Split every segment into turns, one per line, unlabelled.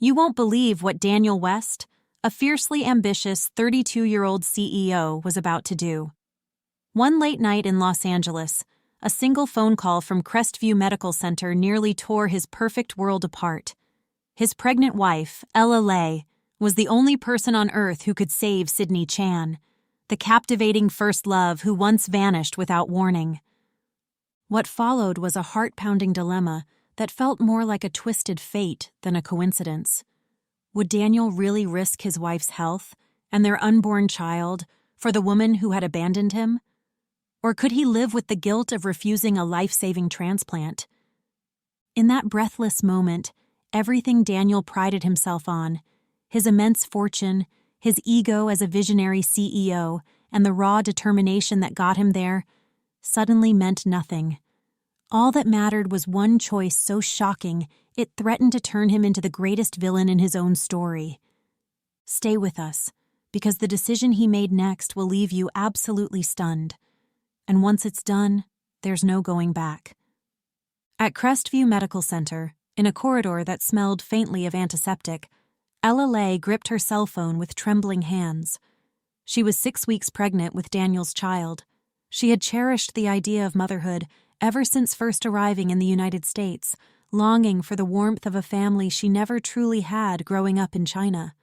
You won't believe what Daniel West, a fiercely ambitious 32-year-old CEO, was about to do. One late night in Los Angeles, a single phone call from Crestview Medical Center nearly tore his perfect world apart. His pregnant wife, Ella Lay, was the only person on Earth who could save Sydney Chan, the captivating first love who once vanished without warning. What followed was a heart-pounding dilemma that felt more like a twisted fate than a coincidence. Would Daniel really risk his wife's health and their unborn child for the woman who had abandoned him? Or could he live with the guilt of refusing a life-saving transplant? In that breathless moment, everything Daniel prided himself on, his immense fortune, his ego as a visionary CEO, and the raw determination that got him there, suddenly meant nothing. All that mattered was one choice so shocking it threatened to turn him into the greatest villain in his own story. Stay with us, because the decision he made next will leave you absolutely stunned. And once it's done, there's no going back. At Crestview Medical Center, in a corridor that smelled faintly of antiseptic, Ella Lay gripped her cell phone with trembling hands. She was 6 weeks pregnant with Daniel's child. She had cherished the idea of motherhood ever since first arriving in the United States, longing for the warmth of a family she never truly had growing up in China.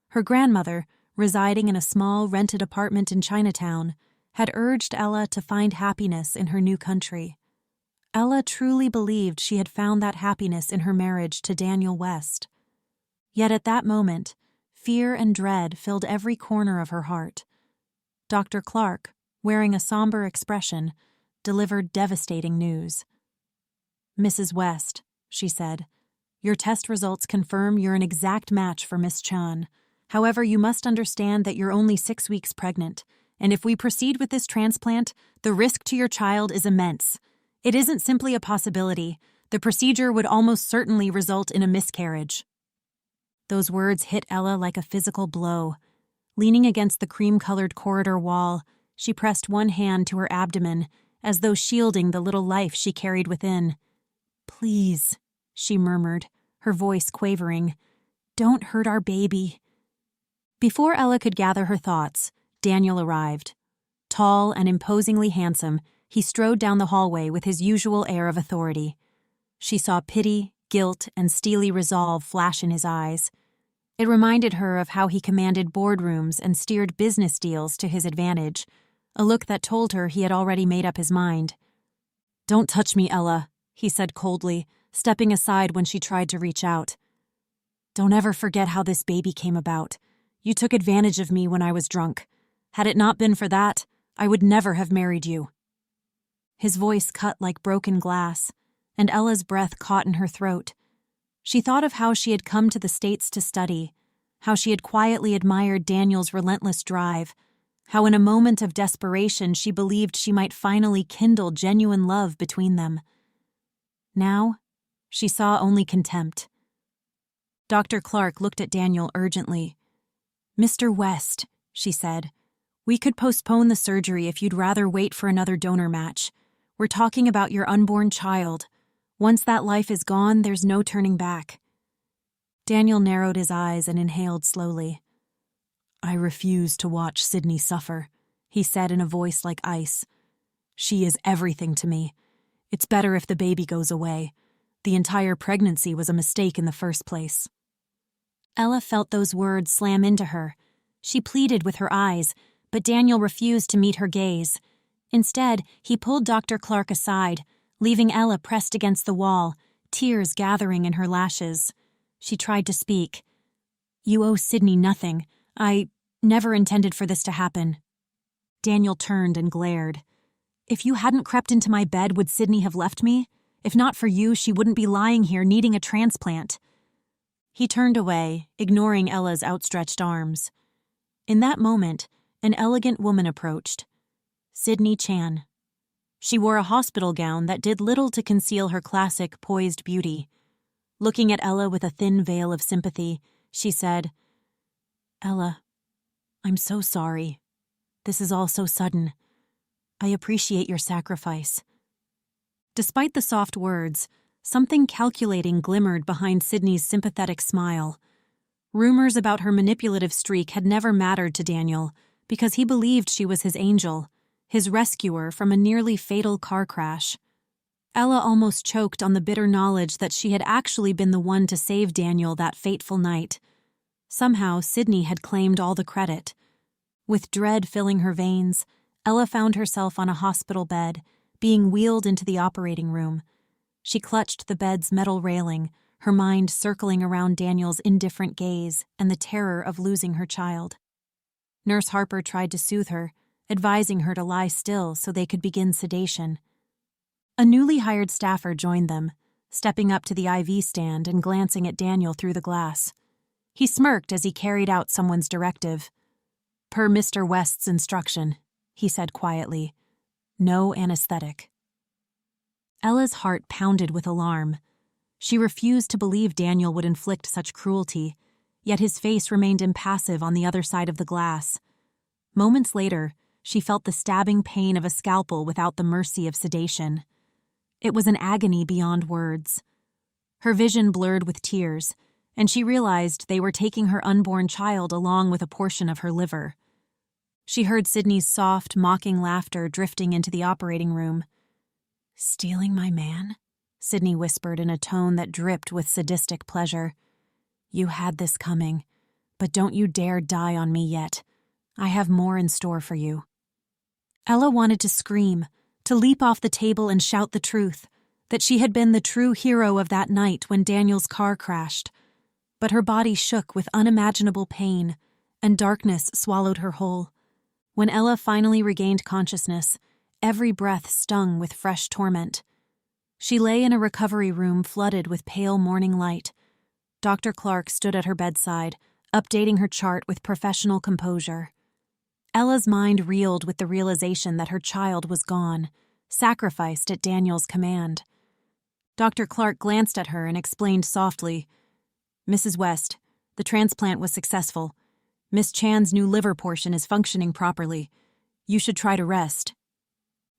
Her grandmother, residing in a small rented apartment in Chinatown, had urged Ella to find happiness in her new country. Ella truly believed she had found that happiness in her marriage to Daniel West. Yet at that moment, fear and dread filled every corner of her heart. Dr. Clark, wearing a somber expression, delivered devastating news. "Mrs. West," she said, "your test results confirm you're an exact match for Miss Chan. However, you must understand that you're only 6 weeks pregnant, and if we proceed with this transplant, the risk to your child is immense. It isn't simply a possibility. The procedure would almost certainly result in a miscarriage." Those words hit Ella like a physical blow. Leaning against the cream-colored corridor wall, she pressed one hand to her abdomen, as though shielding the little life she carried within. "Please," she murmured, her voice quavering, "don't hurt our baby." Before Ella could gather her thoughts, Daniel arrived. Tall and imposingly handsome, he strode down the hallway with his usual air of authority. She saw pity, guilt, and steely resolve flash in his eyes. It reminded her of how he commanded boardrooms and steered business deals to his advantage, a look that told her he had already made up his mind. "Don't touch me, Ella," he said coldly, stepping aside when she tried to reach out. "Don't ever forget how this baby came about. You took advantage of me when I was drunk. Had it not been for that, I would never have married you." His voice cut like broken glass, and Ella's breath caught in her throat. She thought of how she had come to the States to study, how she had quietly admired Daniel's relentless drive, how in a moment of desperation she believed she might finally kindle genuine love between them. Now, she saw only contempt. Dr. Clark looked at Daniel urgently. "Mr. West," she said, "we could postpone the surgery if you'd rather wait for another donor match. We're talking about your unborn child. Once that life is gone, there's no turning back." Daniel narrowed his eyes and inhaled slowly. "I refuse to watch Sydney suffer," he said in a voice like ice. "She is everything to me. It's better if the baby goes away. The entire pregnancy was a mistake in the first place." Ella felt those words slam into her. She pleaded with her eyes, but Daniel refused to meet her gaze. Instead, he pulled Dr. Clark aside, leaving Ella pressed against the wall, tears gathering in her lashes. She tried to speak. "You owe Sydney nothing. I never intended for this to happen." Daniel turned and glared. "If you hadn't crept into my bed, would Sydney have left me? If not for you, she wouldn't be lying here needing a transplant." He turned away, ignoring Ella's outstretched arms. In that moment, an elegant woman approached. Sydney Chan. She wore a hospital gown that did little to conceal her classic, poised beauty. Looking at Ella with a thin veil of sympathy, she said, "Ella, I'm so sorry. This is all so sudden. I appreciate your sacrifice." Despite the soft words, something calculating glimmered behind Sydney's sympathetic smile. Rumors about her manipulative streak had never mattered to Daniel because he believed she was his angel, his rescuer from a nearly fatal car crash. Ella almost choked on the bitter knowledge that she had actually been the one to save Daniel that fateful night. Somehow, Sydney had claimed all the credit. With dread filling her veins, Ella found herself on a hospital bed, being wheeled into the operating room. She clutched the bed's metal railing, her mind circling around Daniel's indifferent gaze and the terror of losing her child. Nurse Harper tried to soothe her, advising her to lie still so they could begin sedation. A newly hired staffer joined them, stepping up to the IV stand and glancing at Daniel through the glass. He smirked as he carried out someone's directive. "Per Mr. West's instruction," he said quietly. "No anesthetic." Ella's heart pounded with alarm. She refused to believe Daniel would inflict such cruelty, yet his face remained impassive on the other side of the glass. Moments later, she felt the stabbing pain of a scalpel without the mercy of sedation. It was an agony beyond words. Her vision blurred with tears, and she realized they were taking her unborn child along with a portion of her liver. She heard Sydney's soft, mocking laughter drifting into the operating room. "Stealing my man?" Sydney whispered in a tone that dripped with sadistic pleasure. "You had this coming, but don't you dare die on me yet. I have more in store for you." Ella wanted to scream, to leap off the table and shout the truth, that she had been the true hero of that night when Daniel's car crashed. But her body shook with unimaginable pain, and darkness swallowed her whole. When Ella finally regained consciousness, every breath stung with fresh torment. She lay in a recovery room flooded with pale morning light. Dr. Clark stood at her bedside, updating her chart with professional composure. Ella's mind reeled with the realization that her child was gone, sacrificed at Daniel's command. Dr. Clark glanced at her and explained softly, "Mrs. West, the transplant was successful. Miss Chan's new liver portion is functioning properly. You should try to rest."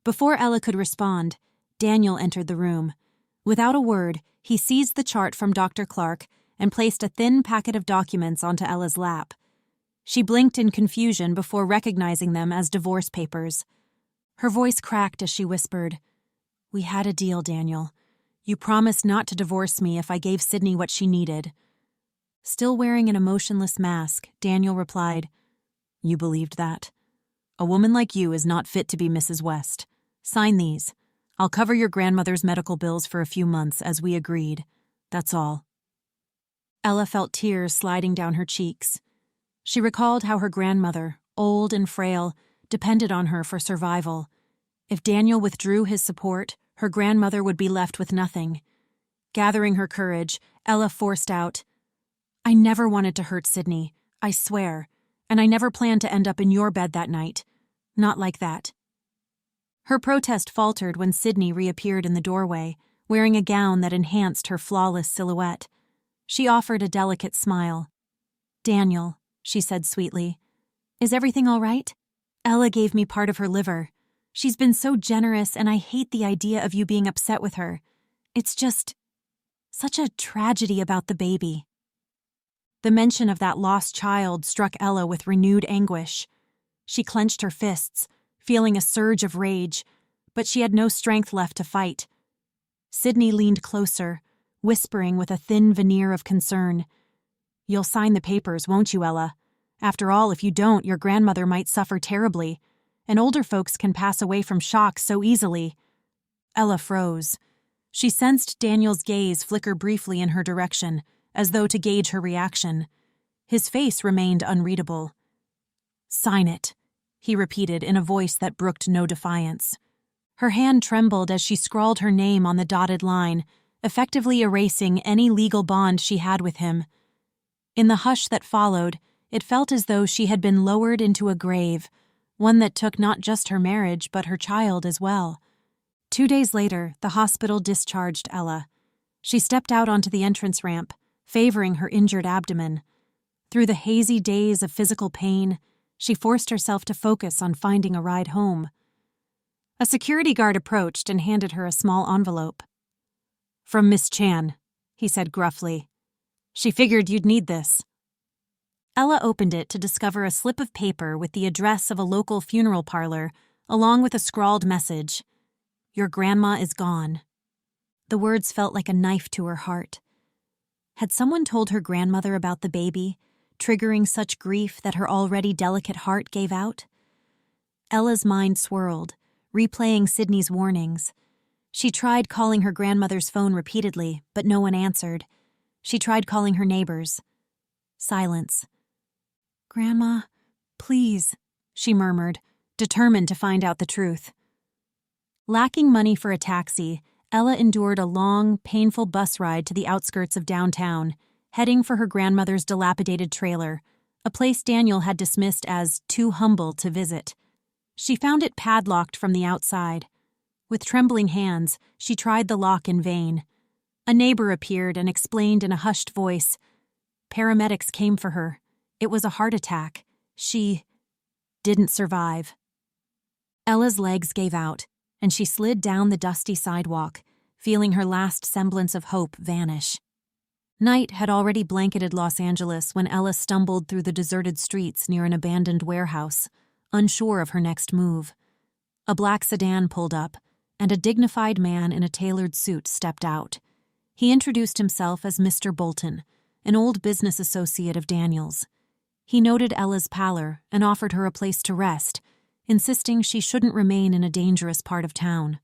Before Ella could respond, Daniel entered the room. Without a word, he seized the chart from Dr. Clark and placed a thin packet of documents onto Ella's lap. She blinked in confusion before recognizing them as divorce papers. Her voice cracked as she whispered, "We had a deal, Daniel. You promised not to divorce me if I gave Sydney what she needed." Still wearing an emotionless mask, Daniel replied, "You believed that? A woman like you is not fit to be Mrs. West. Sign these. I'll cover your grandmother's medical bills for a few months, as we agreed. That's all." Ella felt tears sliding down her cheeks. She recalled how her grandmother, old and frail, depended on her for survival. If Daniel withdrew his support, her grandmother would be left with nothing. Gathering her courage, Ella forced out, "I never wanted to hurt Sydney, I swear, and I never planned to end up in your bed that night. Not like that." Her protest faltered when Sydney reappeared in the doorway, wearing a gown that enhanced her flawless silhouette. She offered a delicate smile. "Daniel," she said sweetly, "is everything all right? Ella gave me part of her liver. She's been so generous, and I hate the idea of you being upset with her. It's just such a tragedy about the baby." The mention of that lost child struck Ella with renewed anguish. She clenched her fists, feeling a surge of rage, but she had no strength left to fight. Sydney leaned closer, whispering with a thin veneer of concern, "You'll sign the papers, won't you, Ella? After all, if you don't, your grandmother might suffer terribly, and older folks can pass away from shock so easily." Ella froze. She sensed Daniel's gaze flicker briefly in her direction, as though to gauge her reaction. His face remained unreadable. "Sign it," he repeated in a voice that brooked no defiance. Her hand trembled as she scrawled her name on the dotted line, effectively erasing any legal bond she had with him. In the hush that followed, it felt as though she had been lowered into a grave, one that took not just her marriage but her child as well. 2 days later, the hospital discharged Ella. She stepped out onto the entrance ramp, favoring her injured abdomen. Through the hazy days of physical pain, she forced herself to focus on finding a ride home. A security guard approached and handed her a small envelope. "From Miss Chan," he said gruffly. "She figured you'd need this." Ella opened it to discover a slip of paper with the address of a local funeral parlor, along with a scrawled message. "Your grandma is gone." The words felt like a knife to her heart. Had someone told her grandmother about the baby, triggering such grief that her already delicate heart gave out? Ella's mind swirled, replaying Sydney's warnings. She tried calling her grandmother's phone repeatedly, but no one answered. She tried calling her neighbors. Silence. "Grandma, please," she murmured, determined to find out the truth. Lacking money for a taxi, Ella endured a long, painful bus ride to the outskirts of downtown, heading for her grandmother's dilapidated trailer, a place Daniel had dismissed as too humble to visit. She found it padlocked from the outside. With trembling hands, she tried the lock in vain. A neighbor appeared and explained in a hushed voice. Paramedics came for her. It was a heart attack. She didn't survive. Ella's legs gave out, and she slid down the dusty sidewalk, feeling her last semblance of hope vanish. Night had already blanketed Los Angeles when Ella stumbled through the deserted streets near an abandoned warehouse, unsure of her next move. A black sedan pulled up, and a dignified man in a tailored suit stepped out. He introduced himself as Mr. Bolton, an old business associate of Daniel's. He noted Ella's pallor and offered her a place to rest, insisting she shouldn't remain in a dangerous part of town.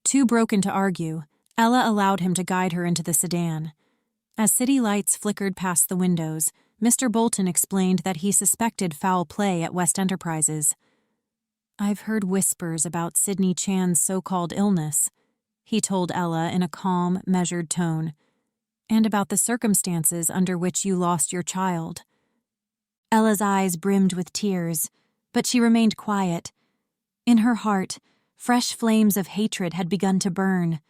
Too broken to argue, Ella allowed him to guide her into the sedan. As city lights flickered past the windows, Mr. Bolton explained that he suspected foul play at West Enterprises. "I've heard whispers about Sydney Chan's so-called illness," he told Ella in a calm, measured tone, "and about the circumstances under which you lost your child." Ella's eyes brimmed with tears, but she remained quiet. In her heart, fresh flames of hatred had begun to burn.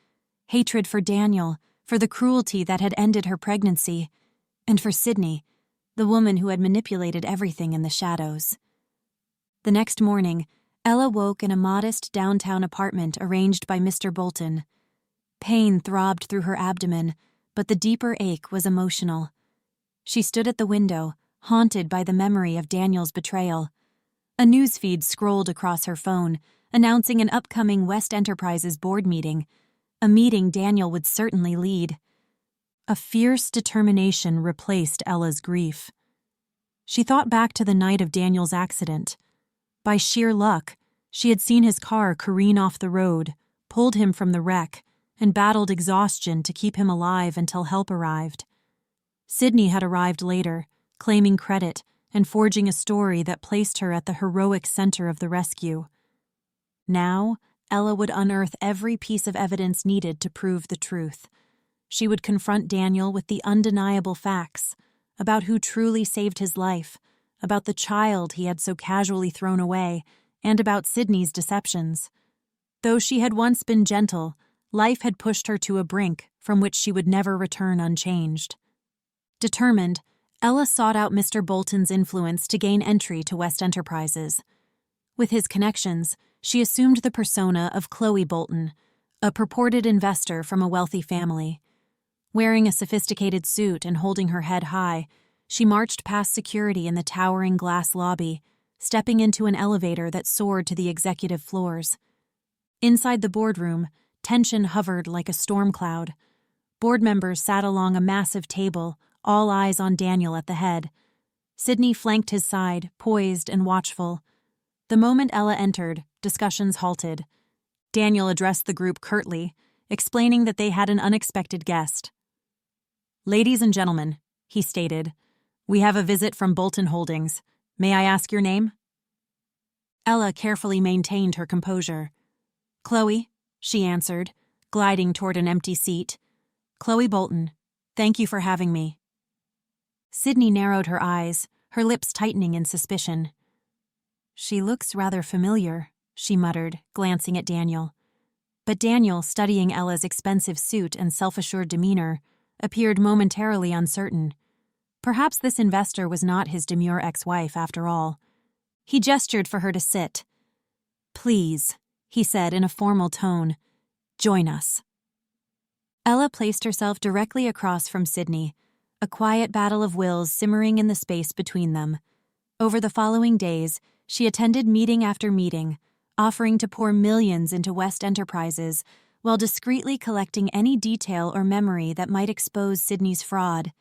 Hatred for Daniel, for the cruelty that had ended her pregnancy, and for Sydney, the woman who had manipulated everything in the shadows. The next morning, Ella woke in a modest downtown apartment arranged by Mr. Bolton. Pain throbbed through her abdomen, but the deeper ache was emotional. She stood at the window, haunted by the memory of Daniel's betrayal. A newsfeed scrolled across her phone, announcing an upcoming West Enterprises board meeting, a meeting Daniel would certainly lead. A fierce determination replaced Ella's grief. She thought back to the night of Daniel's accident. By sheer luck, she had seen his car careen off the road, pulled him from the wreck, and battled exhaustion to keep him alive until help arrived. Sydney had arrived later, claiming credit and forging a story that placed her at the heroic center of the rescue. Now, Ella would unearth every piece of evidence needed to prove the truth. She would confront Daniel with the undeniable facts about who truly saved his life, about the child he had so casually thrown away, and about Sydney's deceptions. Though she had once been gentle, life had pushed her to a brink from which she would never return unchanged. Determined, Ella sought out Mr. Bolton's influence to gain entry to West Enterprises. With his connections, she assumed the persona of Chloe Bolton, a purported investor from a wealthy family. Wearing a sophisticated suit and holding her head high, she marched past security in the towering glass lobby, stepping into an elevator that soared to the executive floors. Inside the boardroom, tension hovered like a storm cloud. Board members sat along a massive table, all eyes on Daniel at the head. Sydney flanked his side, poised and watchful. The moment Ella entered, discussions halted. Daniel addressed the group curtly, explaining that they had an unexpected guest. "Ladies and gentlemen," he stated, "we have a visit from Bolton Holdings. May I ask your name?" Ella carefully maintained her composure. "Chloe," she answered, gliding toward an empty seat. "Chloe Bolton. Thank you for having me." Sydney narrowed her eyes, her lips tightening in suspicion. "She looks rather familiar," she muttered, glancing at Daniel. But Daniel, studying Ella's expensive suit and self-assured demeanor, appeared momentarily uncertain. Perhaps this investor was not his demure ex-wife after all. He gestured for her to sit. "Please," he said in a formal tone, "join us." Ella placed herself directly across from Sydney, a quiet battle of wills simmering in the space between them. Over the following days, she attended meeting after meeting, offering to pour millions into West Enterprises while discreetly collecting any detail or memory that might expose Sydney's fraud.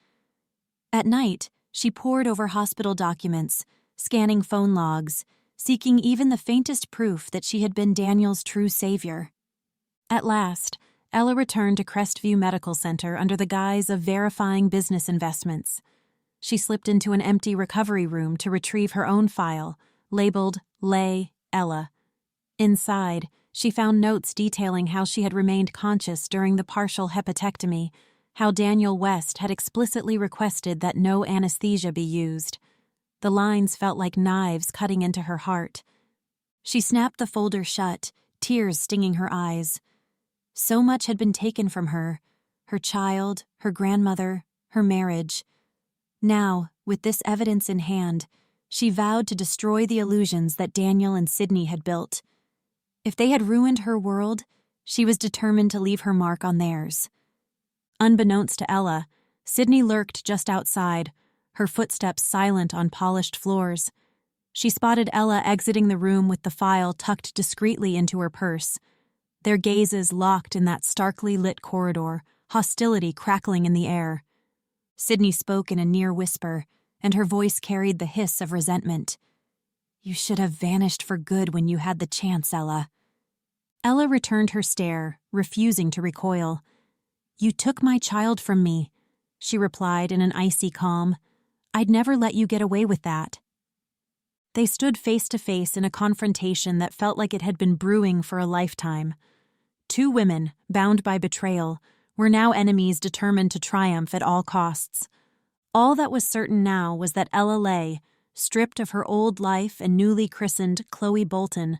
At night, she pored over hospital documents, scanning phone logs, seeking even the faintest proof that she had been Daniel's true savior. At last, Ella returned to Crestview Medical Center under the guise of verifying business investments. She slipped into an empty recovery room to retrieve her own file, labeled Lay Ella. Inside, she found notes detailing how she had remained conscious during the partial hepatectomy, how Daniel West had explicitly requested that no anesthesia be used. The lines felt like knives cutting into her heart. She snapped the folder shut, tears stinging her eyes. So much had been taken from her child, her grandmother, her marriage. Now, with this evidence in hand, she vowed to destroy the illusions that Daniel and Sydney had built. If they had ruined her world, she was determined to leave her mark on theirs. Unbeknownst to Ella, Sydney lurked just outside, her footsteps silent on polished floors. She spotted Ella exiting the room with the file tucked discreetly into her purse. Their gazes locked in that starkly lit corridor, hostility crackling in the air. Sydney spoke in a near whisper, and her voice carried the hiss of resentment. "You should have vanished for good when you had the chance, Ella." Ella returned her stare, refusing to recoil. "You took my child from me," she replied in an icy calm. "I'd never let you get away with that." They stood face to face in a confrontation that felt like it had been brewing for a lifetime. Two women, bound by betrayal, were now enemies determined to triumph at all costs. All that was certain now was that Ella Lay, stripped of her old life and newly christened Chloe Bolton,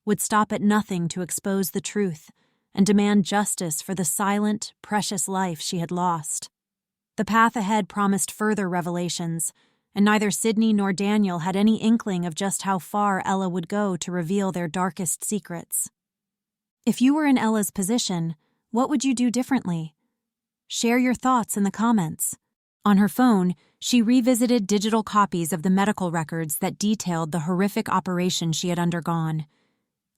would stop at nothing to expose the truth and demand justice for the silent, precious life she had lost. The path ahead promised further revelations, and neither Sydney nor Daniel had any inkling of just how far Ella would go to reveal their darkest secrets. If you were in Ella's position, what would you do differently? Share your thoughts in the comments. On her phone, she revisited digital copies of the medical records that detailed the horrific operation she had undergone.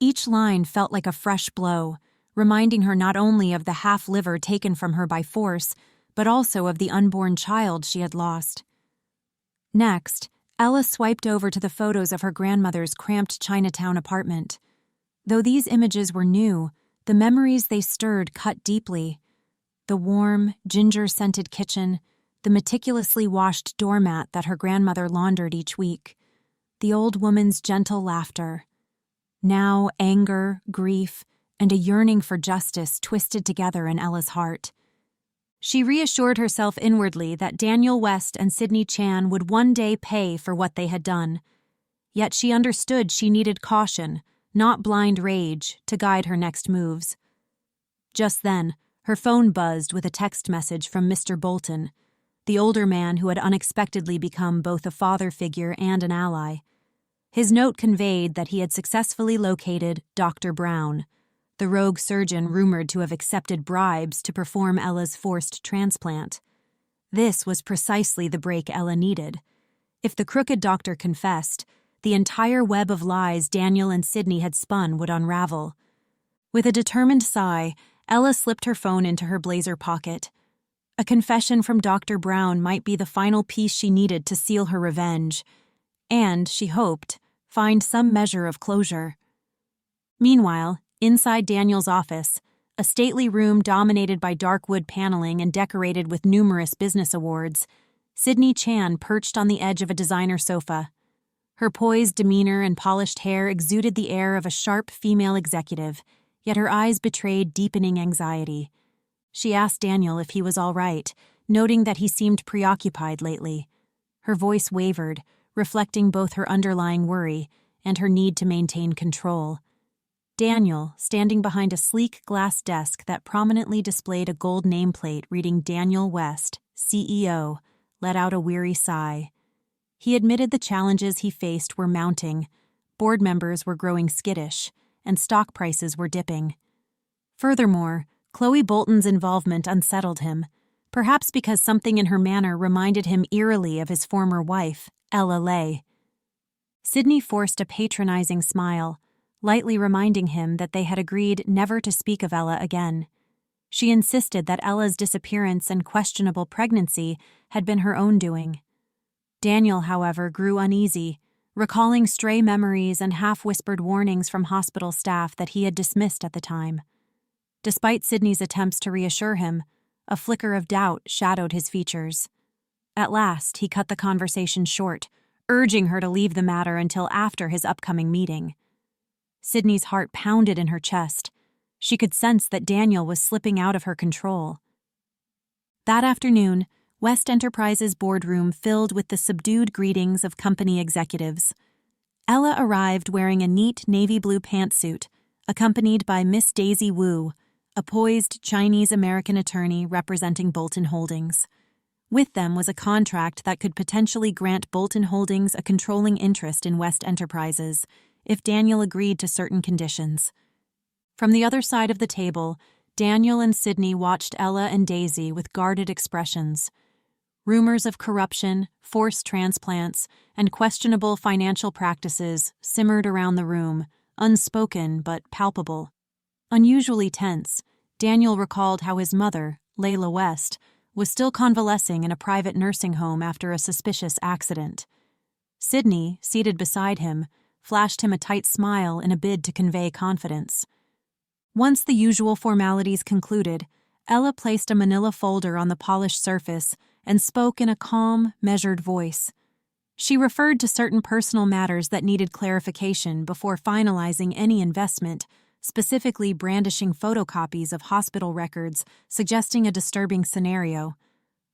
Each line felt like a fresh blow, reminding her not only of the half-liver taken from her by force, but also of the unborn child she had lost. Next, Ella swiped over to the photos of her grandmother's cramped Chinatown apartment. Though these images were new, the memories they stirred cut deeply. The warm, ginger-scented kitchen, the meticulously washed doormat that her grandmother laundered each week, the old woman's gentle laughter. Now anger, grief, and a yearning for justice twisted together in Ella's heart. She reassured herself inwardly that Daniel West and Sydney Chan would one day pay for what they had done. Yet she understood she needed caution, not blind rage, to guide her next moves. Just then, her phone buzzed with a text message from Mr. Bolton, the older man who had unexpectedly become both a father figure and an ally. His note conveyed that he had successfully located Dr. Brown, the rogue surgeon rumored to have accepted bribes to perform Ella's forced transplant. This was precisely the break Ella needed. If the crooked doctor confessed, the entire web of lies Daniel and Sydney had spun would unravel. With a determined sigh, Ella slipped her phone into her blazer pocket. A confession from Dr. Brown might be the final piece she needed to seal her revenge, and, she hoped, find some measure of closure. Meanwhile, inside Daniel's office, a stately room dominated by dark wood paneling and decorated with numerous business awards, Sydney Chan perched on the edge of a designer sofa. Her poised demeanor and polished hair exuded the air of a sharp female executive, yet her eyes betrayed deepening anxiety. She asked Daniel if he was all right, noting that he seemed preoccupied lately. Her voice wavered, reflecting both her underlying worry and her need to maintain control. Daniel, standing behind a sleek glass desk that prominently displayed a gold nameplate reading Daniel West, CEO, let out a weary sigh. He admitted the challenges he faced were mounting, board members were growing skittish, and stock prices were dipping. Furthermore, Chloe Bolton's involvement unsettled him, perhaps because something in her manner reminded him eerily of his former wife, Ella Lay. Sydney forced a patronizing smile, lightly reminding him that they had agreed never to speak of Ella again. She insisted that Ella's disappearance and questionable pregnancy had been her own doing. Daniel, however, grew uneasy, recalling stray memories and half-whispered warnings from hospital staff that he had dismissed at the time. Despite Sydney's attempts to reassure him, a flicker of doubt shadowed his features. At last, he cut the conversation short, urging her to leave the matter until after his upcoming meeting. Sydney's heart pounded in her chest. She could sense that Daniel was slipping out of her control. That afternoon, West Enterprises' boardroom filled with the subdued greetings of company executives. Ella arrived wearing a neat navy blue pantsuit, accompanied by Miss Daisy Wu, a poised Chinese-American attorney representing Bolton Holdings. With them was a contract that could potentially grant Bolton Holdings a controlling interest in West Enterprises if Daniel agreed to certain conditions. From the other side of the table, Daniel and Sydney watched Ella and Daisy with guarded expressions. Rumors of corruption, forced transplants, and questionable financial practices simmered around the room, unspoken but palpable. Unusually tense, Daniel recalled how his mother, Layla West, was still convalescing in a private nursing home after a suspicious accident. Sydney, seated beside him, flashed him a tight smile in a bid to convey confidence. Once the usual formalities concluded, Ella placed a manila folder on the polished surface and spoke in a calm, measured voice. She referred to certain personal matters that needed clarification before finalizing any investment, specifically brandishing photocopies of hospital records suggesting a disturbing scenario.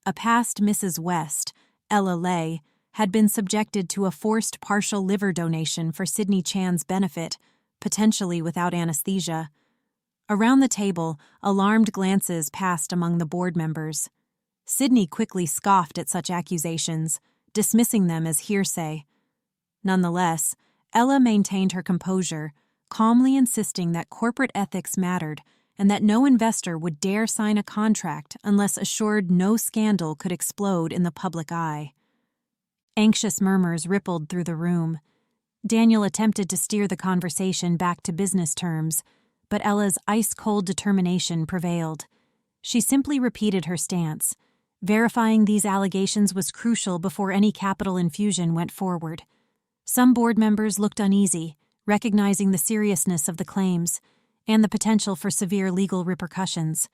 A past Mrs. West, Ella Lay, had been subjected to a forced partial liver donation for Sydney Chan's benefit, potentially without anesthesia. Around the table, alarmed glances passed among the board members. Sydney quickly scoffed at such accusations, dismissing them as hearsay. Nonetheless, Ella maintained her composure, calmly insisting that corporate ethics mattered and that no investor would dare sign a contract unless assured no scandal could explode in the public eye. Anxious murmurs rippled through the room. Daniel attempted to steer the conversation back to business terms, but Ella's ice-cold determination prevailed. She simply repeated her stance. Verifying these allegations was crucial before any capital infusion went forward. Some board members looked uneasy, recognizing the seriousness of the claims and the potential for severe legal repercussions.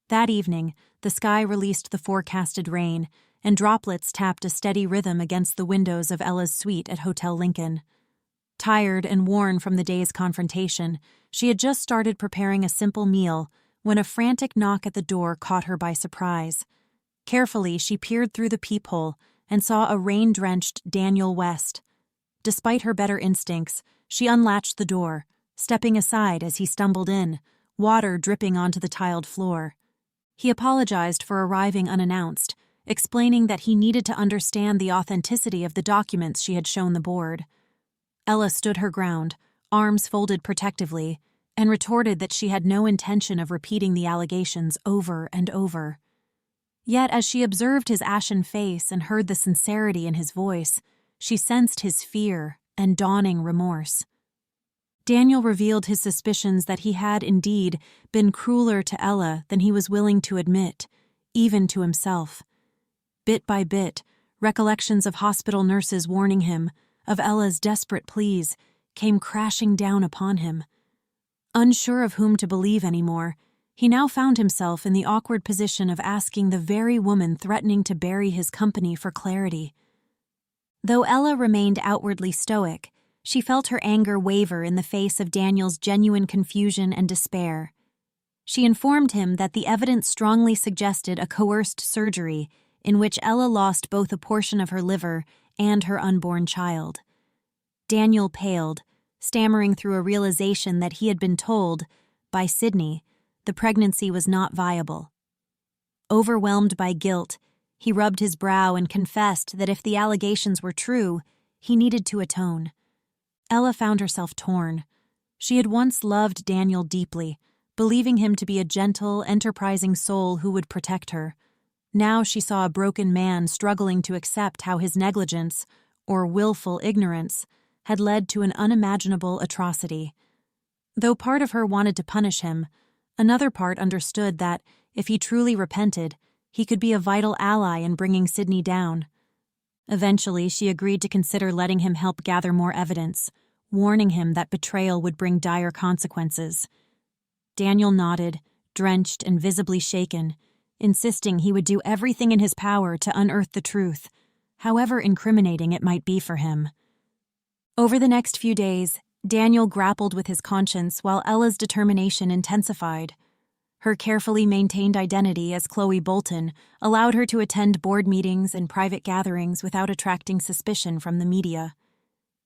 That evening, the sky released the forecasted rain, and droplets tapped a steady rhythm against the windows of Ella's suite at Hotel Lincoln. Tired and worn from the day's confrontation, she had just started preparing a simple meal when a frantic knock at the door caught her by surprise. Carefully, she peered through the peephole and saw a rain-drenched Daniel West. Despite her better instincts, she unlatched the door, stepping aside as he stumbled in, water dripping onto the tiled floor. He apologized for arriving unannounced, explaining that he needed to understand the authenticity of the documents she had shown the board. Ella stood her ground, arms folded protectively, and retorted that she had no intention of repeating the allegations over and over. Yet as she observed his ashen face and heard the sincerity in his voice, she sensed his fear and dawning remorse. Daniel revealed his suspicions that he had indeed been crueler to Ella than he was willing to admit, even to himself. Bit by bit, recollections of hospital nurses warning him, of Ella's desperate pleas, came crashing down upon him. Unsure of whom to believe anymore, he now found himself in the awkward position of asking the very woman threatening to bury his company for clarity. Though Ella remained outwardly stoic, she felt her anger waver in the face of Daniel's genuine confusion and despair. She informed him that the evidence strongly suggested a coerced surgery in which Ella lost both a portion of her liver and her unborn child. Daniel paled, stammering through a realization that he had been told, by Sydney, the pregnancy was not viable. Overwhelmed by guilt, he rubbed his brow and confessed that if the allegations were true, he needed to atone. Ella found herself torn. She had once loved Daniel deeply, believing him to be a gentle, enterprising soul who would protect her. Now she saw a broken man struggling to accept how his negligence, or willful ignorance, had led to an unimaginable atrocity. Though part of her wanted to punish him, another part understood that, if he truly repented, he could be a vital ally in bringing Sydney down. Eventually, she agreed to consider letting him help gather more evidence, warning him that betrayal would bring dire consequences. Daniel nodded, drenched and visibly shaken, insisting he would do everything in his power to unearth the truth, however incriminating it might be for him. Over the next few days, Daniel grappled with his conscience while Ella's determination intensified. Her carefully maintained identity as Chloe Bolton allowed her to attend board meetings and private gatherings without attracting suspicion from the media.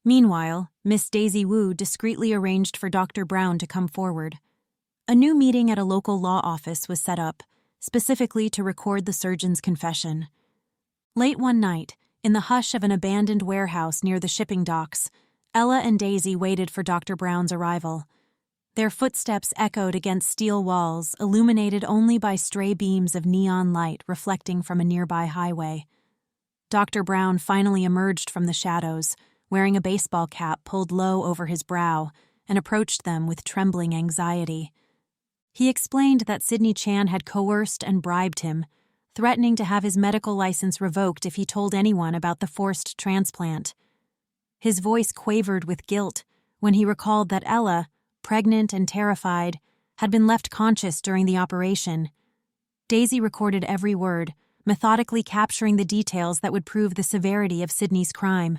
Meanwhile, Miss Daisy Wu discreetly arranged for Dr. Brown to come forward. A new meeting at a local law office was set up, specifically to record the surgeon's confession. Late one night, in the hush of an abandoned warehouse near the shipping docks, Ella and Daisy waited for Dr. Brown's arrival. Their footsteps echoed against steel walls, illuminated only by stray beams of neon light reflecting from a nearby highway. Dr. Brown finally emerged from the shadows, wearing a baseball cap pulled low over his brow, and approached them with trembling anxiety. He explained that Sydney Chan had coerced and bribed him, threatening to have his medical license revoked if he told anyone about the forced transplant. His voice quavered with guilt when he recalled that Ella, pregnant and terrified, had been left conscious during the operation. Daisy recorded every word, methodically capturing the details that would prove the severity of Sydney's crime.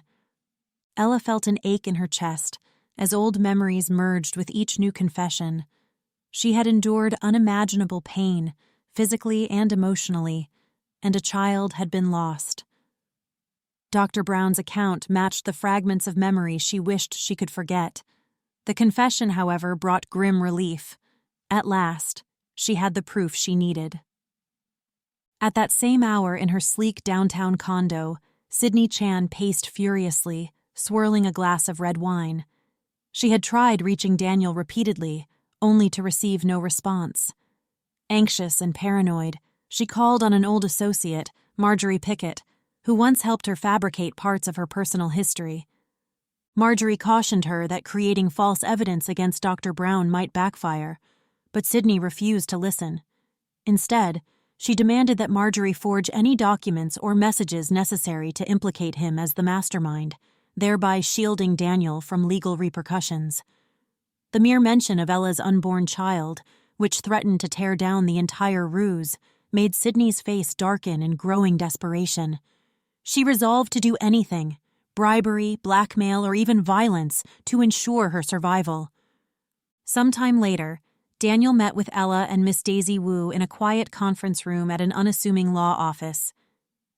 Ella felt an ache in her chest as old memories merged with each new confession. She had endured unimaginable pain, physically and emotionally, and a child had been lost. Dr. Brown's account matched the fragments of memory she wished she could forget. The confession, however, brought grim relief. At last, she had the proof she needed. At that same hour in her sleek downtown condo, Sydney Chan paced furiously, swirling a glass of red wine. She had tried reaching Daniel repeatedly, only to receive no response. Anxious and paranoid, she called on an old associate, Marjorie Pickett, who once helped her fabricate parts of her personal history. Marjorie cautioned her that creating false evidence against Dr. Brown might backfire, but Sydney refused to listen. Instead, she demanded that Marjorie forge any documents or messages necessary to implicate him as the mastermind, thereby shielding Daniel from legal repercussions. The mere mention of Ella's unborn child, which threatened to tear down the entire ruse, made Sydney's face darken in growing desperation. She resolved to do anything, bribery, blackmail, or even violence, to ensure her survival. Sometime later, Daniel met with Ella and Miss Daisy Wu in a quiet conference room at an unassuming law office.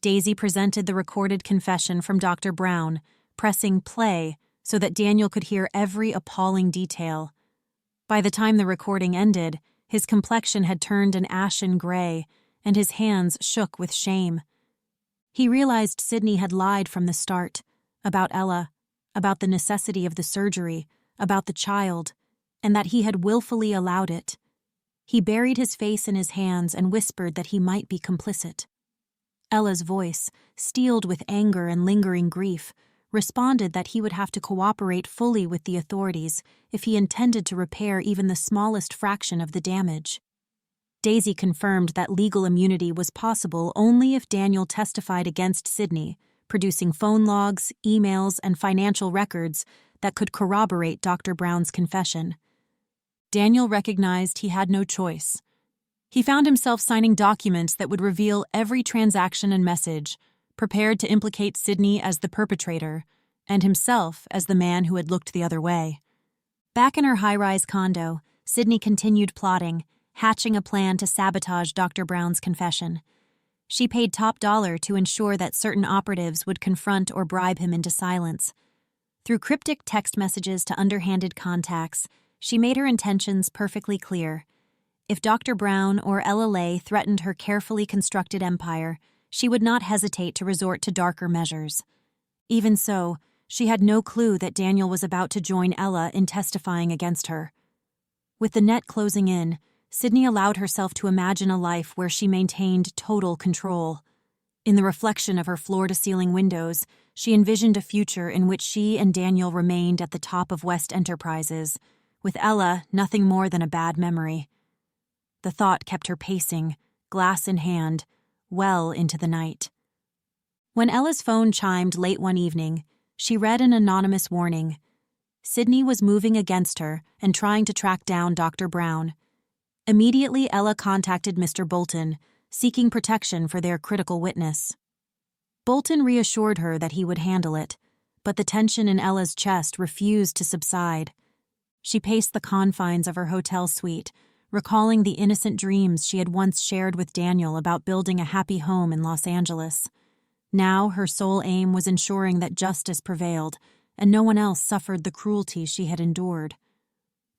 Daisy presented the recorded confession from Dr. Brown, pressing play so that Daniel could hear every appalling detail. By the time the recording ended, his complexion had turned an ashen gray, and his hands shook with shame. He realized Sydney had lied from the start, about Ella, about the necessity of the surgery, about the child, and that he had willfully allowed it. He buried his face in his hands and whispered that he might be complicit. Ella's voice, steeled with anger and lingering grief, responded that he would have to cooperate fully with the authorities if he intended to repair even the smallest fraction of the damage. Daisy confirmed that legal immunity was possible only if Daniel testified against Sydney, producing phone logs, emails, and financial records that could corroborate Dr. Brown's confession. Daniel recognized he had no choice. He found himself signing documents that would reveal every transaction and message, prepared to implicate Sydney as the perpetrator, and himself as the man who had looked the other way. Back in her high-rise condo, Sydney continued plotting, hatching a plan to sabotage Dr. Brown's confession. She paid top dollar to ensure that certain operatives would confront or bribe him into silence. Through cryptic text messages to underhanded contacts, she made her intentions perfectly clear. If Dr. Brown or Ella Lay threatened her carefully constructed empire, she would not hesitate to resort to darker measures. Even so, she had no clue that Daniel was about to join Ella in testifying against her. With the net closing in, Sydney allowed herself to imagine a life where she maintained total control. In the reflection of her floor-to-ceiling windows, she envisioned a future in which she and Daniel remained at the top of West Enterprises, with Ella nothing more than a bad memory. The thought kept her pacing, glass in hand, well into the night. When Ella's phone chimed late one evening, she read an anonymous warning. Sydney was moving against her and trying to track down Dr. Brown. Immediately, Ella contacted Mr. Bolton, seeking protection for their critical witness. Bolton reassured her that he would handle it, but the tension in Ella's chest refused to subside. She paced the confines of her hotel suite, recalling the innocent dreams she had once shared with Daniel about building a happy home in Los Angeles. Now her sole aim was ensuring that justice prevailed, and no one else suffered the cruelty she had endured.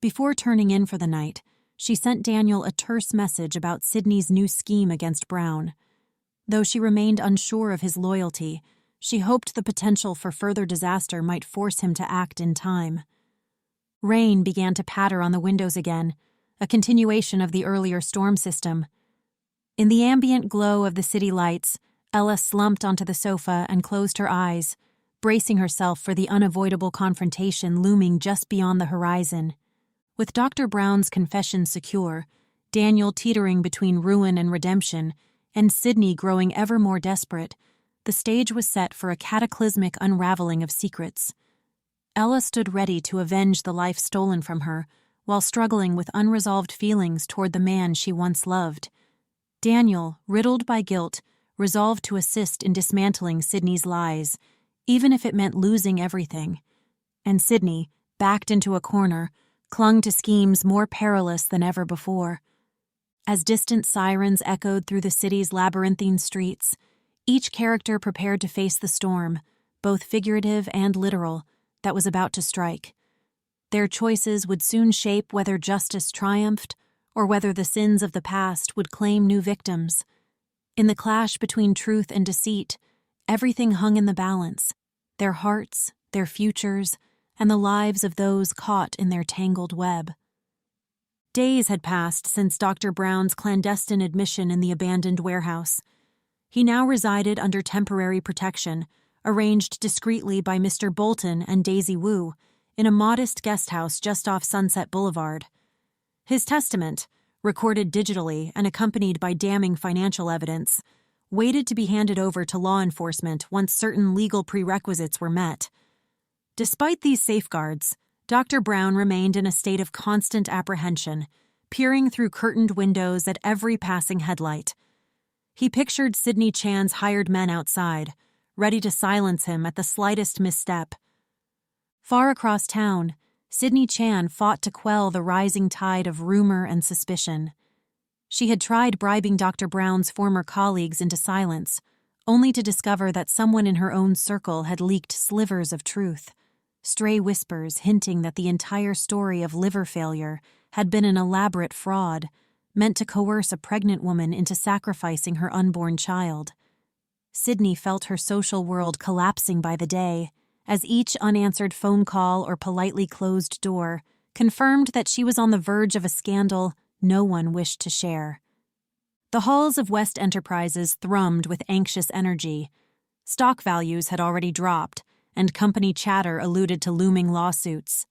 Before turning in for the night, she sent Daniel a terse message about Sydney's new scheme against Brown. Though she remained unsure of his loyalty, she hoped the potential for further disaster might force him to act in time. Rain began to patter on the windows again, a continuation of the earlier storm system. In the ambient glow of the city lights, Ella slumped onto the sofa and closed her eyes, bracing herself for the unavoidable confrontation looming just beyond the horizon. With Dr. Brown's confession secure, Daniel teetering between ruin and redemption, and Sydney growing ever more desperate, the stage was set for a cataclysmic unraveling of secrets. Ella stood ready to avenge the life stolen from her, while struggling with unresolved feelings toward the man she once loved. Daniel, riddled by guilt, resolved to assist in dismantling Sydney's lies, even if it meant losing everything. And Sydney, backed into a corner, clung to schemes more perilous than ever before. As distant sirens echoed through the city's labyrinthine streets, each character prepared to face the storm, both figurative and literal, that was about to strike. Their choices would soon shape whether justice triumphed or whether the sins of the past would claim new victims. In the clash between truth and deceit, everything hung in the balance: their hearts, their futures, and the lives of those caught in their tangled web. Days had passed since Dr. Brown's clandestine admission in the abandoned warehouse. He now resided under temporary protection, arranged discreetly by Mr. Bolton and Daisy Wu, in a modest guest house just off Sunset Boulevard. His testament, recorded digitally and accompanied by damning financial evidence, waited to be handed over to law enforcement once certain legal prerequisites were met. Despite these safeguards, Dr. Brown remained in a state of constant apprehension, peering through curtained windows at every passing headlight. He pictured Sydney Chan's hired men outside, ready to silence him at the slightest misstep. Far across town, Sydney Chan fought to quell the rising tide of rumor and suspicion. She had tried bribing Dr. Brown's former colleagues into silence, only to discover that someone in her own circle had leaked slivers of truth, stray whispers hinting that the entire story of liver failure had been an elaborate fraud, meant to coerce a pregnant woman into sacrificing her unborn child. Sydney felt her social world collapsing by the day, as each unanswered phone call or politely closed door confirmed that she was on the verge of a scandal no one wished to share. The halls of West Enterprises thrummed with anxious energy. Stock values had already dropped, and company chatter alluded to looming lawsuits.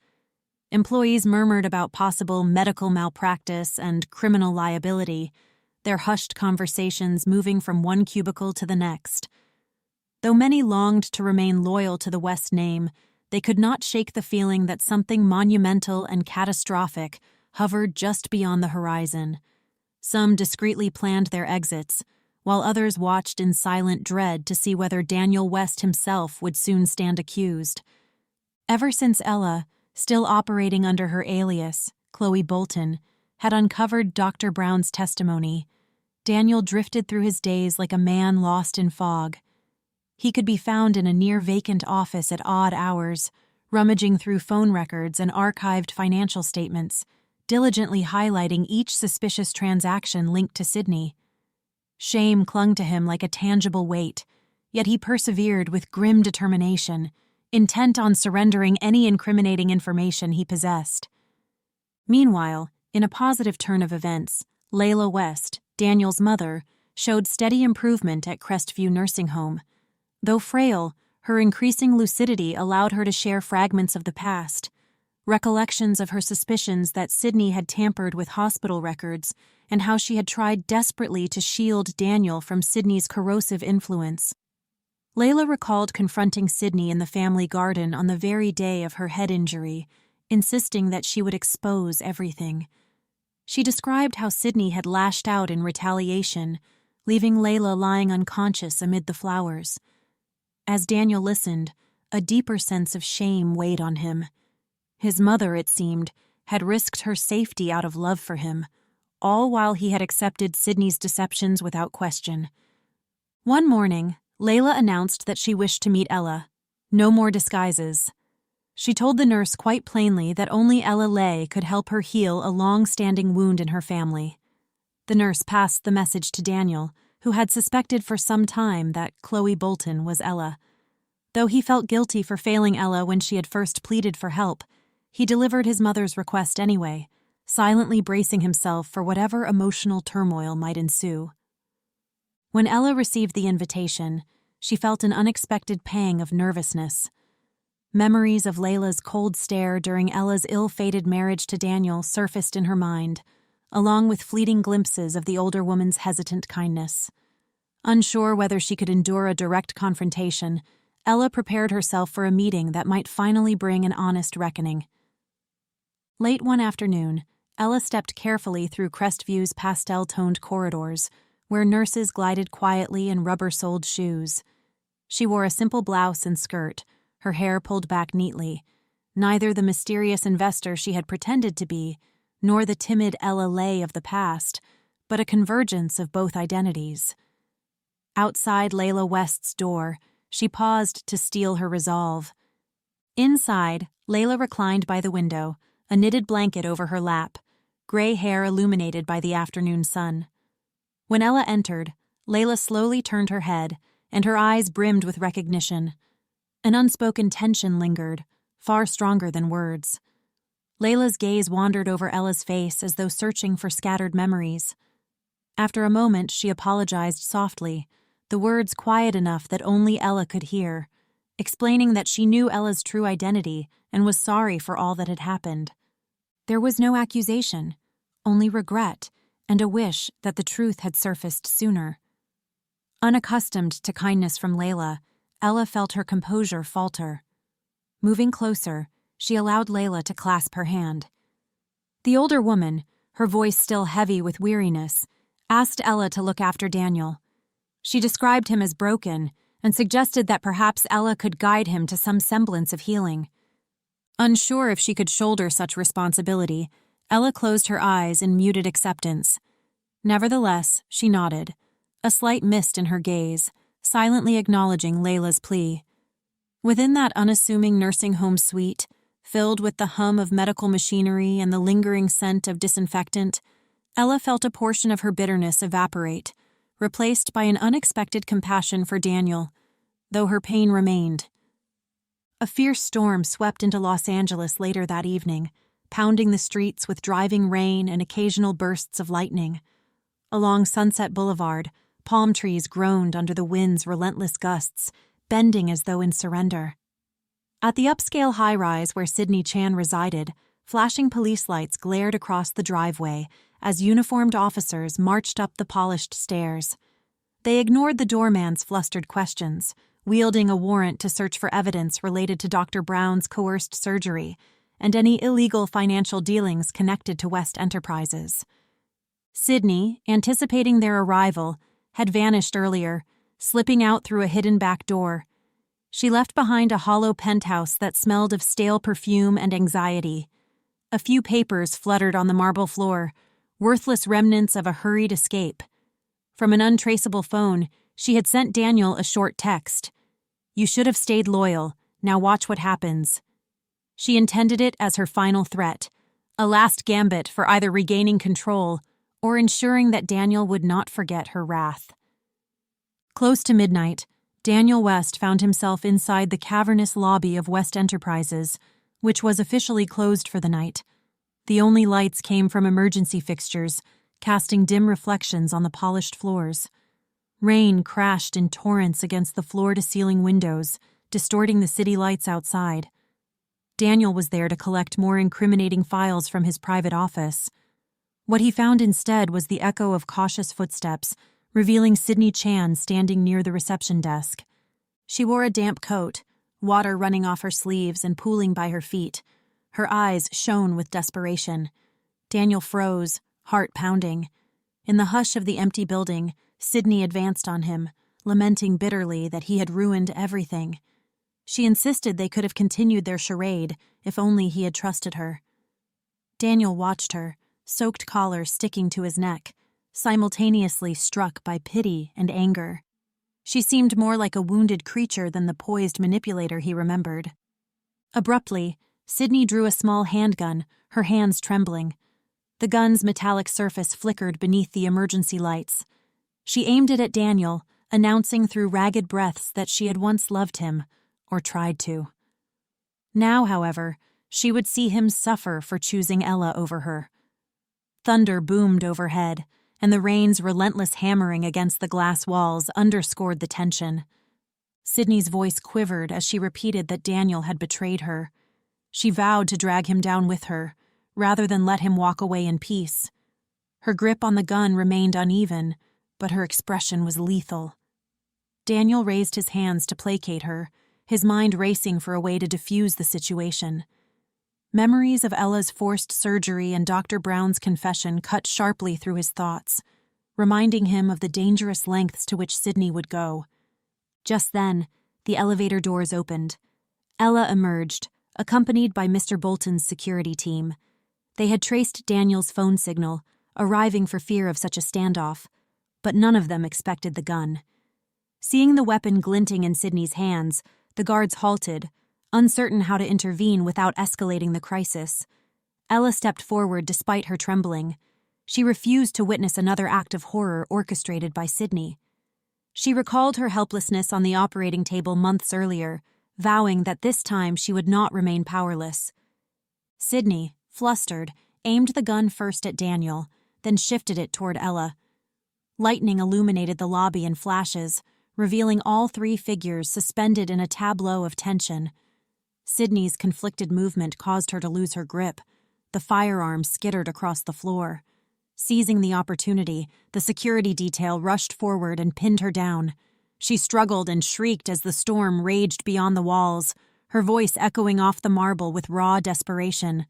Employees murmured about possible medical malpractice and criminal liability, their hushed conversations moving from one cubicle to the next. Though many longed to remain loyal to the West name, they could not shake the feeling that something monumental and catastrophic hovered just beyond the horizon. Some discreetly planned their exits, while others watched in silent dread to see whether Daniel West himself would soon stand accused. Ever since Ella, still operating under her alias, Chloe Bolton, had uncovered Dr. Brown's testimony, Daniel drifted through his days like a man lost in fog. He could be found in a near-vacant office at odd hours, rummaging through phone records and archived financial statements, diligently highlighting each suspicious transaction linked to Sydney. Shame clung to him like a tangible weight, yet he persevered with grim determination, intent on surrendering any incriminating information he possessed. Meanwhile, In a positive turn of events, Layla West, Daniel's mother, showed steady improvement at Crestview Nursing Home. Though frail, her increasing lucidity allowed her to share fragments of the past, recollections of her suspicions that Sydney had tampered with hospital records and how she had tried desperately to shield Daniel from Sydney's corrosive influence. Layla recalled confronting Sydney in the family garden on the very day of her head injury, insisting that she would expose everything. She described how Sydney had lashed out in retaliation, leaving Layla lying unconscious amid the flowers. As Daniel listened, a deeper sense of shame weighed on him. His mother, it seemed, had risked her safety out of love for him, all while he had accepted Sydney's deceptions without question. One morning, Layla announced that she wished to meet Ella. No more disguises. She told the nurse quite plainly that only Ella Lay could help her heal a long-standing wound in her family. The nurse passed the message to Daniel, who had suspected for some time that Chloe Bolton was Ella. Though he felt guilty for failing Ella when she had first pleaded for help, he delivered his mother's request anyway, silently bracing himself for whatever emotional turmoil might ensue. When Ella received the invitation, she felt an unexpected pang of nervousness. Memories of Layla's cold stare during Ella's ill-fated marriage to Daniel surfaced in her mind, along with fleeting glimpses of the older woman's hesitant kindness. Unsure whether she could endure a direct confrontation, Ella prepared herself for a meeting that might finally bring an honest reckoning. Late one afternoon, Ella stepped carefully through Crestview's pastel-toned corridors, where nurses glided quietly in rubber-soled shoes. She wore a simple blouse and skirt, her hair pulled back neatly, neither the mysterious investor she had pretended to be, nor the timid Ella Lay of the past, but a convergence of both identities. Outside Layla West's door, she paused to steel her resolve. Inside, Layla reclined by the window, a knitted blanket over her lap, gray hair illuminated by the afternoon sun. When Ella entered, Layla slowly turned her head, and her eyes brimmed with recognition. An unspoken tension lingered, far stronger than words. Layla's gaze wandered over Ella's face as though searching for scattered memories. After a moment, she apologized softly, the words quiet enough that only Ella could hear, explaining that she knew Ella's true identity and was sorry for all that had happened. There was no accusation, only regret and a wish that the truth had surfaced sooner. Unaccustomed to kindness from Layla, Ella felt her composure falter. Moving closer, she allowed Layla to clasp her hand. The older woman, her voice still heavy with weariness, asked Ella to look after Daniel. She described him as broken and suggested that perhaps Ella could guide him to some semblance of healing. Unsure if she could shoulder such responsibility, Ella closed her eyes in muted acceptance. Nevertheless, she nodded, a slight mist in her gaze, silently acknowledging Layla's plea. Within that unassuming nursing home suite, filled with the hum of medical machinery and the lingering scent of disinfectant, Ella felt a portion of her bitterness evaporate, replaced by an unexpected compassion for Daniel, though her pain remained. A fierce storm swept into Los Angeles later that evening, pounding the streets with driving rain and occasional bursts of lightning. Along Sunset Boulevard, palm trees groaned under the wind's relentless gusts, bending as though in surrender. At the upscale high-rise where Sydney Chan resided, flashing police lights glared across the driveway as uniformed officers marched up the polished stairs. They ignored the doorman's flustered questions, wielding a warrant to search for evidence related to Dr. Brown's coerced surgery and any illegal financial dealings connected to West Enterprises. Sydney, anticipating their arrival, had vanished earlier, slipping out through a hidden back door. She left behind a hollow penthouse that smelled of stale perfume and anxiety. A few papers fluttered on the marble floor, worthless remnants of a hurried escape. From an untraceable phone, she had sent Daniel a short text. "You should have stayed loyal. Now watch what happens." She intended it as her final threat, a last gambit for either regaining control or ensuring that Daniel would not forget her wrath. Close to midnight, Daniel West found himself inside the cavernous lobby of West Enterprises, which was officially closed for the night. The only lights came from emergency fixtures, casting dim reflections on the polished floors. Rain crashed in torrents against the floor-to-ceiling windows, distorting the city lights outside. Daniel was there to collect more incriminating files from his private office. What he found instead was the echo of cautious footsteps, revealing Sydney Chan standing near the reception desk. She wore a damp coat, water running off her sleeves and pooling by her feet. Her eyes shone with desperation. Daniel froze, heart pounding. In the hush of the empty building, Sydney advanced on him, lamenting bitterly that he had ruined everything. She insisted they could have continued their charade if only he had trusted her. Daniel watched her, soaked collar sticking to his neck, simultaneously struck by pity and anger. She seemed more like a wounded creature than the poised manipulator he remembered. Abruptly, Sydney drew a small handgun, her hands trembling. The gun's metallic surface flickered beneath the emergency lights. She aimed it at Daniel, announcing through ragged breaths that she had once loved him, or tried to. Now, however, she would see him suffer for choosing Ella over her. Thunder boomed overhead, and the rain's relentless hammering against the glass walls underscored the tension. Sydney's voice quivered as she repeated that Daniel had betrayed her. She vowed to drag him down with her, rather than let him walk away in peace. Her grip on the gun remained uneven, but her expression was lethal. Daniel raised his hands to placate her, his mind racing for a way to defuse the situation. Memories of Ella's forced surgery and Dr. Brown's confession cut sharply through his thoughts, reminding him of the dangerous lengths to which Sydney would go. Just then, the elevator doors opened. Ella emerged, accompanied by Mr. Bolton's security team. They had traced Daniel's phone signal, arriving for fear of such a standoff, but none of them expected the gun. Seeing the weapon glinting in Sydney's hands, the guards halted, uncertain how to intervene without escalating the crisis. Ella stepped forward despite her trembling. She refused to witness another act of horror orchestrated by Sydney. She recalled her helplessness on the operating table months earlier, vowing that this time she would not remain powerless. Sydney, flustered, aimed the gun first at Daniel, then shifted it toward Ella. Lightning illuminated the lobby in flashes, revealing all three figures suspended in a tableau of tension. Sydney's conflicted movement caused her to lose her grip. The firearm skittered across the floor. Seizing the opportunity, the security detail rushed forward and pinned her down. She struggled and shrieked as the storm raged beyond the walls, her voice echoing off the marble with raw desperation.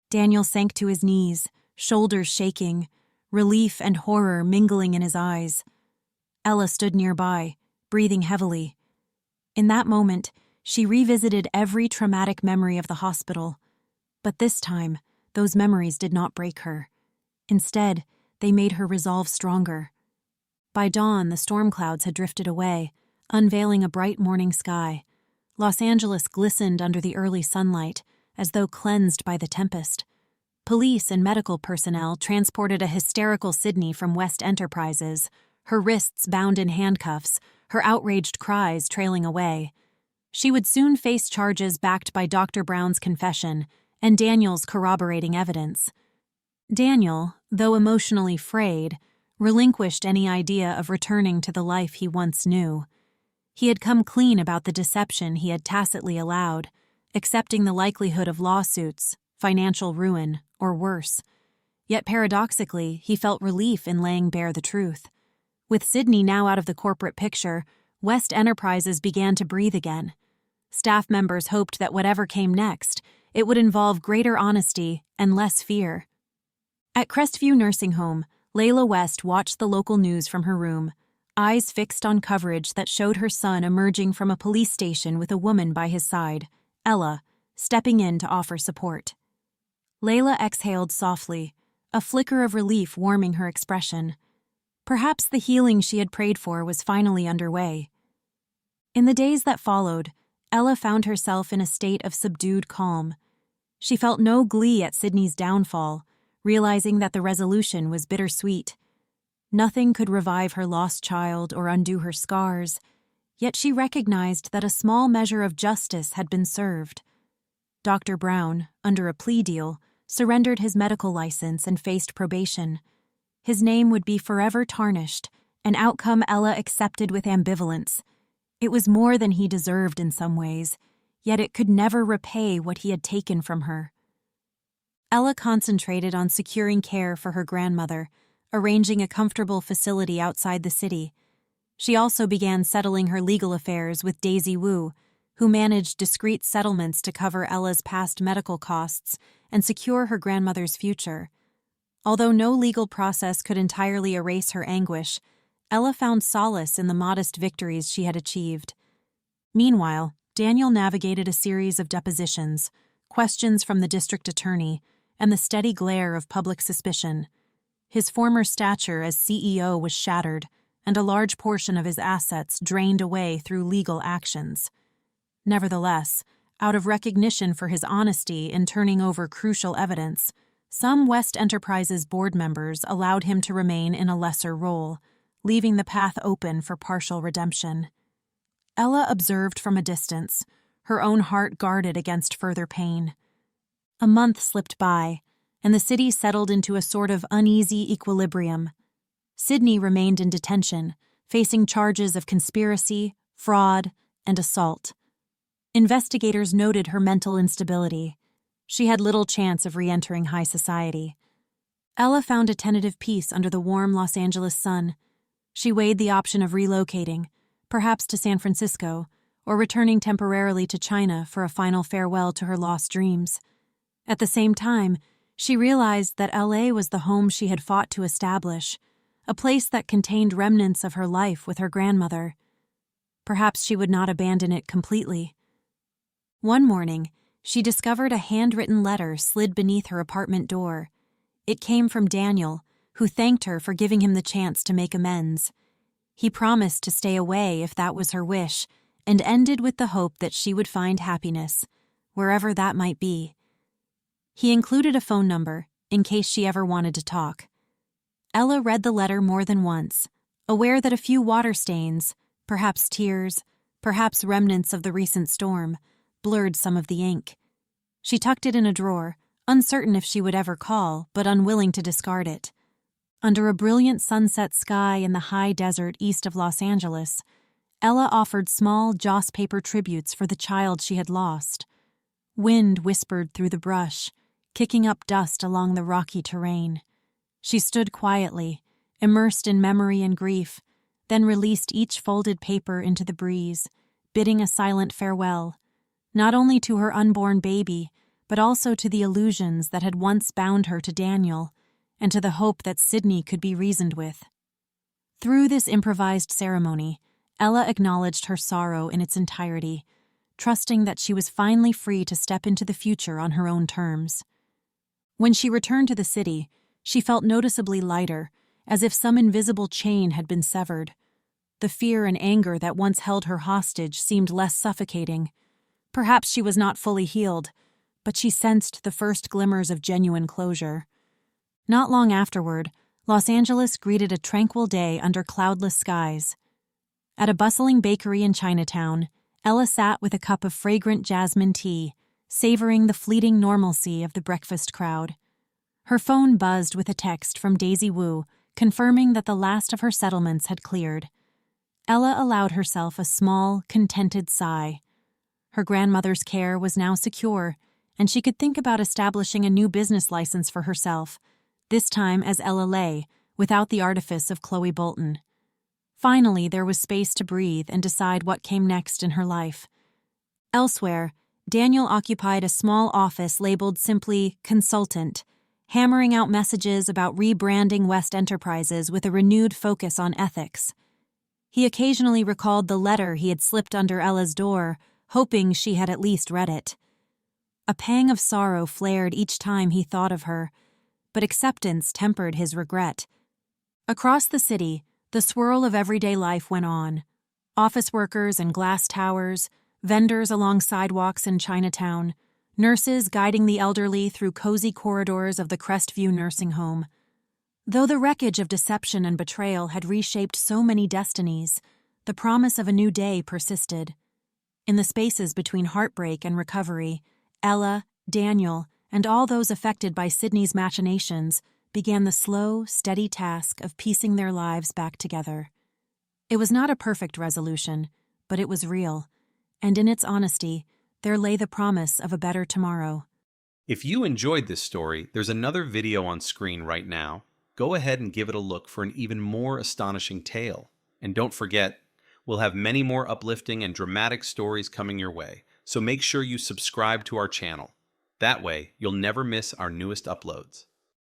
Daniel sank to his knees, shoulders shaking, relief and horror mingling in his eyes. Ella stood nearby, breathing heavily. In that moment, she revisited every traumatic memory of the hospital. But this time, those memories did not break her. Instead, they made her resolve stronger. By dawn, the storm clouds had drifted away, unveiling a bright morning sky. Los Angeles glistened under the early sunlight, as though cleansed by the tempest. Police and medical personnel transported a hysterical Sydney from West Enterprises, her wrists bound in handcuffs, her outraged cries trailing away. She would soon face charges backed by Dr. Brown's confession and Daniel's corroborating evidence. Daniel, though emotionally frayed, relinquished any idea of returning to the life he once knew. He had come clean about the deception he had tacitly allowed, accepting the likelihood of lawsuits, financial ruin, or worse. Yet paradoxically, he felt relief in laying bare the truth. With Sydney now out of the corporate picture, West Enterprises began to breathe again. Staff members hoped that whatever came next, it would involve greater honesty and less fear. At Crestview Nursing Home, Layla West watched the local news from her room, eyes fixed on coverage that showed her son emerging from a police station with a woman by his side, Ella, stepping in to offer support. Layla exhaled softly, a flicker of relief warming her expression. Perhaps the healing she had prayed for was finally underway. In the days that followed, Ella found herself in a state of subdued calm. She felt no glee at Sydney's downfall, realizing that the resolution was bittersweet. Nothing could revive her lost child or undo her scars, yet she recognized that a small measure of justice had been served. Dr. Brown, under a plea deal, surrendered his medical license, and faced probation. His name would be forever tarnished, an outcome Ella accepted with ambivalence. It was more than he deserved in some ways, yet it could never repay what he had taken from her. Ella concentrated on securing care for her grandmother, arranging a comfortable facility outside the city. She also began settling her legal affairs with Daisy Wu, who managed discreet settlements to cover Ella's past medical costs and secure her grandmother's future. Although no legal process could entirely erase her anguish, Ella found solace in the modest victories she had achieved. Meanwhile, Daniel navigated a series of depositions, questions from the district attorney, and the steady glare of public suspicion. His former stature as CEO was shattered, and a large portion of his assets drained away through legal actions. Nevertheless, out of recognition for his honesty in turning over crucial evidence, some West Enterprises board members allowed him to remain in a lesser role, leaving the path open for partial redemption. Ella observed from a distance, her own heart guarded against further pain. A month slipped by, and the city settled into a sort of uneasy equilibrium. Sydney remained in detention, facing charges of conspiracy, fraud, and assault. Investigators noted her mental instability. She had little chance of re-entering high society. Ella found a tentative peace under the warm Los Angeles sun. She weighed the option of relocating, perhaps to San Francisco, or returning temporarily to China for a final farewell to her lost dreams. At the same time, she realized that LA was the home she had fought to establish, a place that contained remnants of her life with her grandmother. Perhaps she would not abandon it completely. One morning, she discovered a handwritten letter slid beneath her apartment door. It came from Daniel, who thanked her for giving him the chance to make amends. He promised to stay away if that was her wish, and ended with the hope that she would find happiness, wherever that might be. He included a phone number, in case she ever wanted to talk. Ella read the letter more than once, aware that a few water stains, perhaps tears, perhaps remnants of the recent storm, blurred some of the ink. She tucked it in a drawer, uncertain if she would ever call, but unwilling to discard it. Under a brilliant sunset sky in the high desert east of Los Angeles, Ella offered small joss paper tributes for the child she had lost. Wind whispered through the brush, kicking up dust along the rocky terrain. She stood quietly, immersed in memory and grief, then released each folded paper into the breeze, bidding a silent farewell, not only to her unborn baby, but also to the illusions that had once bound her to Daniel, and to the hope that Sydney could be reasoned with. Through this improvised ceremony, Ella acknowledged her sorrow in its entirety, trusting that she was finally free to step into the future on her own terms. When she returned to the city, she felt noticeably lighter, as if some invisible chain had been severed. The fear and anger that once held her hostage seemed less suffocating. Perhaps she was not fully healed, but she sensed the first glimmers of genuine closure. Not long afterward, Los Angeles greeted a tranquil day under cloudless skies. At a bustling bakery in Chinatown, Ella sat with a cup of fragrant jasmine tea, savoring the fleeting normalcy of the breakfast crowd. Her phone buzzed with a text from Daisy Wu, confirming that the last of her settlements had cleared. Ella allowed herself a small, contented sigh. Her grandmother's care was now secure, and she could think about establishing a new business license for herself, this time as Ella Lay, without the artifice of Chloe Bolton. Finally, there was space to breathe and decide what came next in her life. Elsewhere, Daniel occupied a small office labeled simply Consultant, hammering out messages about rebranding West Enterprises with a renewed focus on ethics. He occasionally recalled the letter he had slipped under Ella's door, hoping she had at least read it. A pang of sorrow flared each time he thought of her, but acceptance tempered his regret. Across the city, the swirl of everyday life went on. Office workers in glass towers, vendors along sidewalks in Chinatown, nurses guiding the elderly through cozy corridors of the Crestview nursing home. Though the wreckage of deception and betrayal had reshaped so many destinies, the promise of a new day persisted. In the spaces between heartbreak and recovery, Ella, Daniel, and all those affected by Sydney's machinations began the slow, steady task of piecing their lives back together. It was not a perfect resolution, but it was real, and in its honesty, there lay the promise of a better tomorrow.
If you enjoyed this story, there's another video on screen right now. Go ahead and give it a look for an even more astonishing tale. And don't forget, we'll have many more uplifting and dramatic stories coming your way, so make sure you subscribe to our channel. That way, you'll never miss our newest uploads.